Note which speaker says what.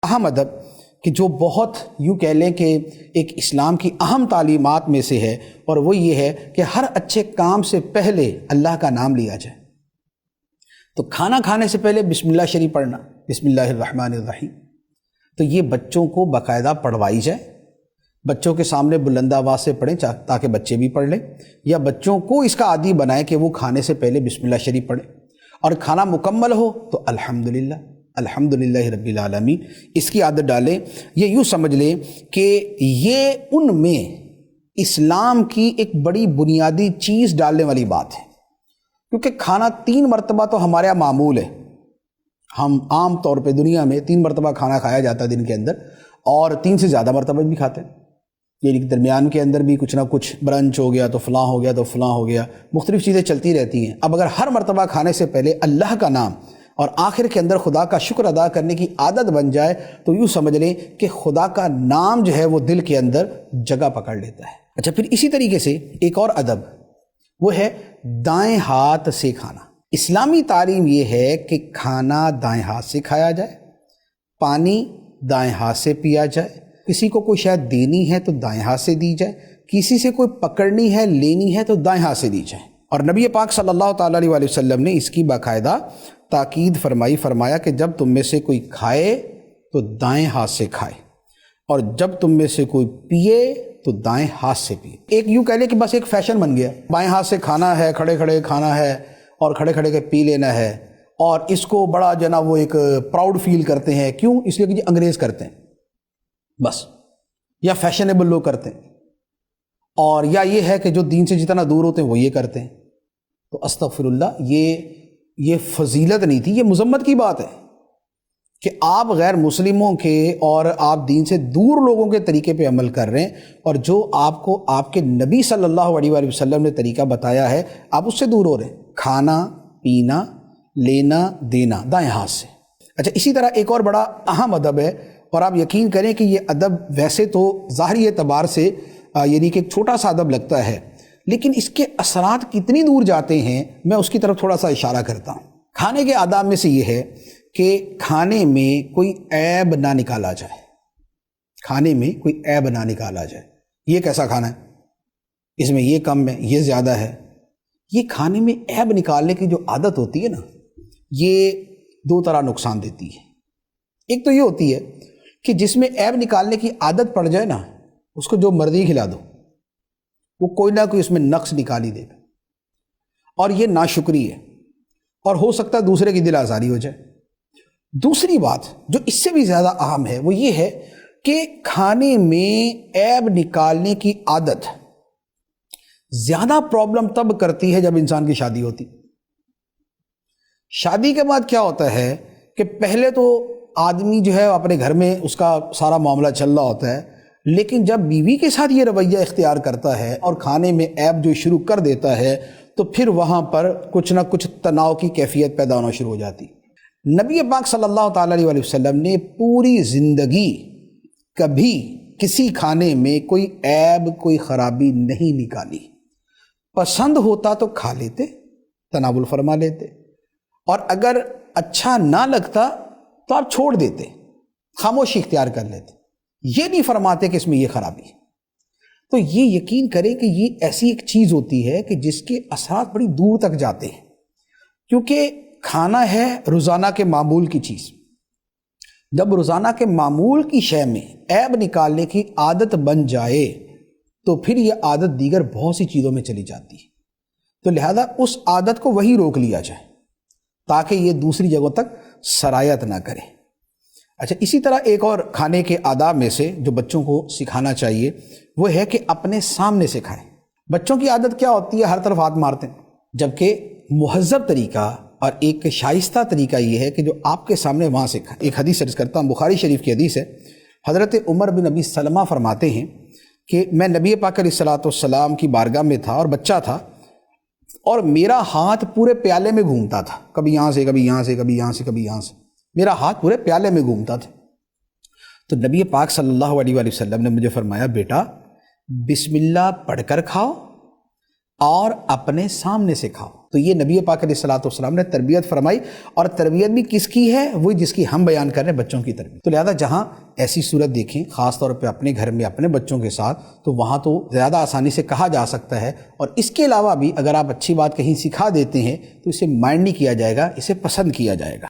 Speaker 1: اہم ادب کہ جو بہت یوں کہہ لیں کہ ایک اسلام کی اہم تعلیمات میں سے ہے، اور وہ یہ ہے کہ ہر اچھے کام سے پہلے اللہ کا نام لیا جائے۔ تو کھانا کھانے سے پہلے بسم اللہ شریف پڑھنا، بسم اللہ الرحمن الرحیم، تو یہ بچوں کو باقاعدہ پڑھوائی جائے، بچوں کے سامنے بلند آواز سے پڑھیں تاکہ بچے بھی پڑھ لیں، یا بچوں کو اس کا عادی بنائیں کہ وہ کھانے سے پہلے بسم اللہ شریف پڑھیں، اور کھانا مکمل ہو تو الحمدللہ الحمدللہ رب العالمین اس کی عادت ڈالیں۔ یہ یوں سمجھ لیں کہ یہ ان میں اسلام کی ایک بڑی بنیادی چیز ڈالنے والی بات ہے، کیونکہ کھانا 3 مرتبہ تو ہمارے یہاں معمول ہے۔ ہم عام طور پہ دنیا میں 3 مرتبہ کھانا کھایا جاتا ہے دن کے اندر، اور 3 سے زیادہ مرتبہ بھی کھاتے ہیں، یعنی کہ درمیان کے اندر بھی کچھ نہ کچھ برنچ ہو گیا تو فلاں ہو گیا تو فلاں ہو گیا، مختلف چیزیں چلتی رہتی ہیں۔ اب اگر ہر مرتبہ کھانے سے پہلے اللہ کا نام اور آخر کے اندر خدا کا شکر ادا کرنے کی عادت بن جائے تو یوں سمجھ لیں کہ خدا کا نام جو ہے وہ دل کے اندر جگہ پکڑ لیتا ہے۔ اچھا، پھر اسی طریقے سے ایک اور ادب وہ ہے دائیں ہاتھ سے کھانا۔ اسلامی تعلیم یہ ہے کہ کھانا دائیں ہاتھ سے کھایا جائے، پانی دائیں ہاتھ سے پیا جائے، کسی کو کوئی شاید دینی ہے تو دائیں ہاتھ سے دی جائے، کسی سے کوئی پکڑنی ہے لینی ہے تو دائیں ہاتھ سے دی جائے۔ اور نبی پاک صلی اللہ تعالیٰ علیہ وسلم نے اس کی باقاعدہ تاکید فرمایا کہ جب تم میں سے کوئی کھائے تو دائیں ہاتھ سے کھائے، اور جب تم میں سے کوئی پیے تو دائیں ہاتھ سے پیے۔ ایک یوں کہہ لیں کہ بس ایک فیشن بن گیا، بائیں ہاتھ سے کھانا ہے، کھڑے کھڑے کھانا ہے اور کھڑے کھڑے کے پی لینا ہے، اور اس کو بڑا جو ہے نا وہ ایک پراؤڈ فیل کرتے ہیں۔ کیوں؟ اس لیے کہ یہ انگریز کرتے ہیں بس، یا فیشنیبل لوگ کرتے ہیں، اور یا یہ ہے کہ جو دین سے جتنا دور ہوتے ہیں وہ یہ کرتے ہیں۔ تو استغفر اللہ، یہ فضیلت نہیں تھی، یہ مذمت کی بات ہے کہ آپ غیر مسلموں کے اور آپ دین سے دور لوگوں کے طریقے پہ عمل کر رہے ہیں، اور جو آپ کو آپ کے نبی صلی اللہ علیہ وآلہ وسلم نے طریقہ بتایا ہے آپ اس سے دور ہو رہے ہیں۔ کھانا پینا لینا دینا دائیں ہاتھ سے۔ اچھا، اسی طرح ایک اور بڑا اہم ادب ہے، اور آپ یقین کریں کہ یہ ادب ویسے تو ظاہری اعتبار سے یعنی کہ ایک چھوٹا سا ادب لگتا ہے، لیکن اس کے اثرات کتنی دور جاتے ہیں، میں اس کی طرف تھوڑا سا اشارہ کرتا ہوں۔ کھانے کے آداب میں سے یہ ہے کہ کھانے میں کوئی عیب نہ نکالا جائے، کھانے میں کوئی عیب نہ نکالا جائے۔ یہ کیسا کھانا ہے، اس میں یہ کم ہے، یہ زیادہ ہے، یہ کھانے میں عیب نکالنے کی جو عادت ہوتی ہے نا، یہ 2 طرح نقصان دیتی ہے۔ ایک تو یہ ہوتی ہے کہ جس میں عیب نکالنے کی عادت پڑ جائے نا، اس کو جو مرضی کھلا دو، وہ کوئی نہ کوئی اس میں نقص نکال ہی دے گا، اور یہ ناشکری ہے، اور ہو سکتا ہے دوسرے کی دل آزاری ہو جائے۔ دوسری بات جو اس سے بھی زیادہ اہم ہے وہ یہ ہے کہ کھانے میں عیب نکالنے کی عادت زیادہ پرابلم تب کرتی ہے جب انسان کی شادی ہوتی۔ شادی کے بعد کیا ہوتا ہے کہ پہلے تو آدمی جو ہے اپنے گھر میں اس کا سارا معاملہ چل رہا ہوتا ہے، لیکن جب بیوی کے ساتھ یہ رویہ اختیار کرتا ہے اور کھانے میں عیب جو شروع کر دیتا ہے تو پھر وہاں پر کچھ نہ کچھ تناؤ کی کیفیت پیدا ہونا شروع ہو جاتی۔ نبی پاک صلی اللہ تعالیٰ علیہ وسلم نے پوری زندگی کبھی کسی کھانے میں کوئی عیب کوئی خرابی نہیں نکالی۔ پسند ہوتا تو کھا لیتے، تناول فرما لیتے، اور اگر اچھا نہ لگتا تو آپ چھوڑ دیتے، خاموشی اختیار کر لیتے، یہ نہیں فرماتے کہ اس میں یہ خرابی ہے۔ تو یہ یقین کریں کہ یہ ایسی ایک چیز ہوتی ہے کہ جس کے اثرات بڑی دور تک جاتے ہیں، کیونکہ کھانا ہے روزانہ کے معمول کی چیز۔ جب روزانہ کے معمول کی شے میں عیب نکالنے کی عادت بن جائے تو پھر یہ عادت دیگر بہت سی چیزوں میں چلی جاتی ہے، تو لہذا اس عادت کو وہی روک لیا جائے تاکہ یہ دوسری جگہوں تک سرایت نہ کرے۔ اچھا، اسی طرح ایک اور کھانے کے آداب میں سے جو بچوں کو سکھانا چاہیے وہ ہے کہ اپنے سامنے سے کھائیں۔ بچوں کی عادت کیا ہوتی ہے، ہر طرف ہاتھ مارتے ہیں، جبکہ مہذب طریقہ اور ایک شائستہ طریقہ یہ ہے کہ جو آپ کے سامنے وہاں سے کھائیں۔ ایک حدیث عرض کرتا ہوں، بخاری شریف کی حدیث ہے۔ حضرت عمر بن ابی سلمہ فرماتے ہیں کہ میں نبی پاک علیہ الصلوۃ والسلام کی بارگاہ میں تھا اور بچہ تھا، اور میرا ہاتھ پورے پیالے میں گھومتا تھا، کبھی یہاں سے کبھی یہاں سے کبھی یہاں سے کبھی یہاں سے، میرا ہاتھ پورے پیالے میں گھومتا تھا۔ تو نبی پاک صلی اللہ علیہ وآلہ وسلم نے مجھے فرمایا، بیٹا بسم اللہ پڑھ کر کھاؤ اور اپنے سامنے سے کھاؤ۔ تو یہ نبی پاک علیہ الصلوۃ والسلام نے تربیت فرمائی، اور تربیت بھی کس کی ہے؟ وہی جس کی ہم بیان کر رہے ہیں، بچوں کی تربیت۔ تو لہذا جہاں ایسی صورت دیکھیں خاص طور پہ اپنے گھر میں اپنے بچوں کے ساتھ، تو وہاں تو زیادہ آسانی سے کہا جا سکتا ہے، اور اس کے علاوہ بھی اگر آپ اچھی بات کہیں سکھا دیتے ہیں تو اسے مائنڈ نہیں کیا جائے گا، اسے پسند کیا جائے گا۔